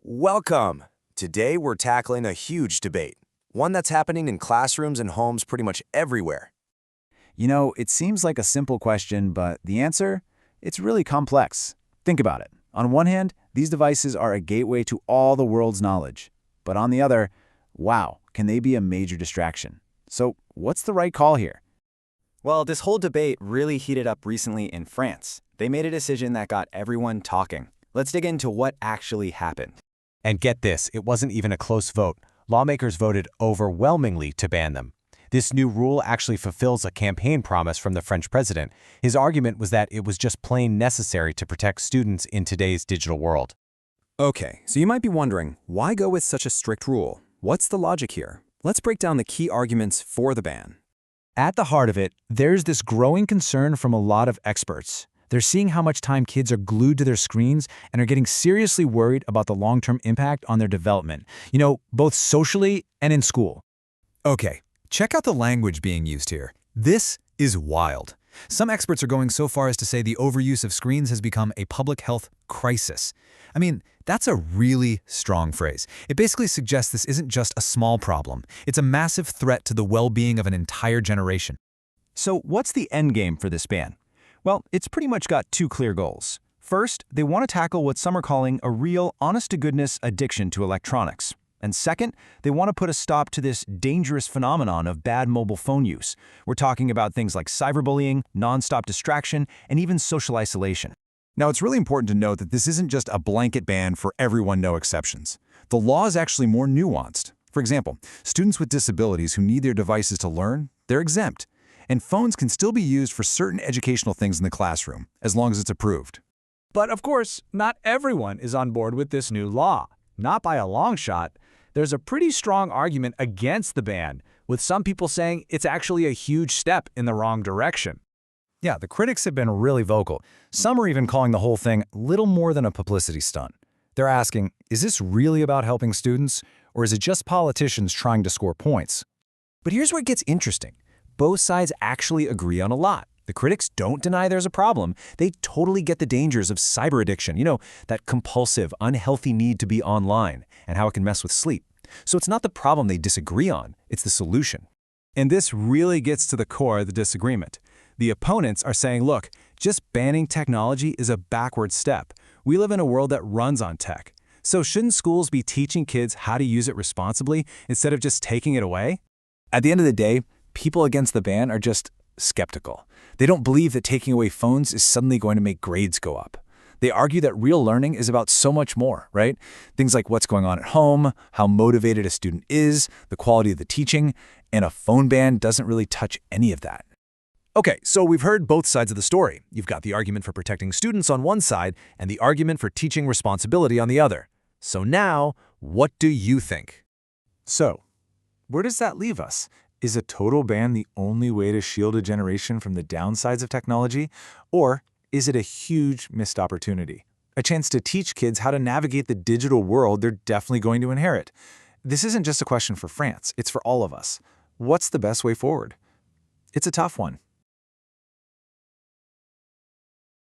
Welcome! Today we're tackling a huge debate, one that's happening in classrooms and homes pretty much everywhere. It seems like a simple question, but the answer? It's really complex. Think about it. On one hand, these devices are a gateway to all the world's knowledge. But on the other, wow, can they be a major distraction? So what's the right call here? Well, this whole debate really heated up recently in France. They made a decision that got everyone talking. Let's dig into what actually happened. And get this, it wasn't even a close vote. Lawmakers voted overwhelmingly to ban them. This new rule actually fulfills a campaign promise from the French president. His argument was that it was just plain necessary to protect students in today's digital world. Okay, so you might be wondering, why go with such a strict rule? What's the logic here? Let's break down the key arguments for the ban. At the heart of it, there's this growing concern from a lot of experts. They're seeing how much time kids are glued to their screens and are getting seriously worried about the long-term impact on their development, both socially and in school. Okay, check out the language being used here. This is wild. Some experts are going so far as to say the overuse of screens has become a public health crisis. I mean, that's a really strong phrase. It basically suggests this isn't just a small problem. It's a massive threat to the well-being of an entire generation. So what's the end game for this ban? Well, it's pretty much got two clear goals. First, they want to tackle what some are calling a real, honest-to-goodness addiction to electronics. And second, they want to put a stop to this dangerous phenomenon of bad mobile phone use. We're talking about things like cyberbullying, nonstop distraction, and even social isolation. Now, it's really important to note that this isn't just a blanket ban for everyone, no exceptions. The law is actually more nuanced. For example, students with disabilities who need their devices to learn, they're exempt. And phones can still be used for certain educational things in the classroom, as long as it's approved. But of course, not everyone is on board with this new law. Not by a long shot. There's a pretty strong argument against the ban, with some people saying it's actually a huge step in the wrong direction. Yeah, the critics have been really vocal. Some are even calling the whole thing little more than a publicity stunt. They're asking, is this really about helping students, or is it just politicians trying to score points? But here's where it gets interesting. Both sides actually agree on a lot. The critics don't deny there's a problem. They totally get the dangers of cyber addiction, that compulsive, unhealthy need to be online, and how it can mess with sleep. So it's not the problem they disagree on, it's the solution. And this really gets to the core of the disagreement. The opponents are saying, look, just banning technology is a backward step. We live in a world that runs on tech. So shouldn't schools be teaching kids how to use it responsibly instead of just taking it away? At the end of the day, people against the ban are just skeptical. They don't believe that taking away phones is suddenly going to make grades go up. They argue that real learning is about so much more, right? Things like what's going on at home, how motivated a student is, the quality of the teaching, and a phone ban doesn't really touch any of that. Okay, so we've heard both sides of the story. You've got the argument for protecting students on one side and the argument for teaching responsibility on the other. So now, what do you think? So, where does that leave us? Is a total ban the only way to shield a generation from the downsides of technology? Or is it a huge missed opportunity? A chance to teach kids how to navigate the digital world they're definitely going to inherit. This isn't just a question for France, it's for all of us. What's the best way forward? It's a tough one.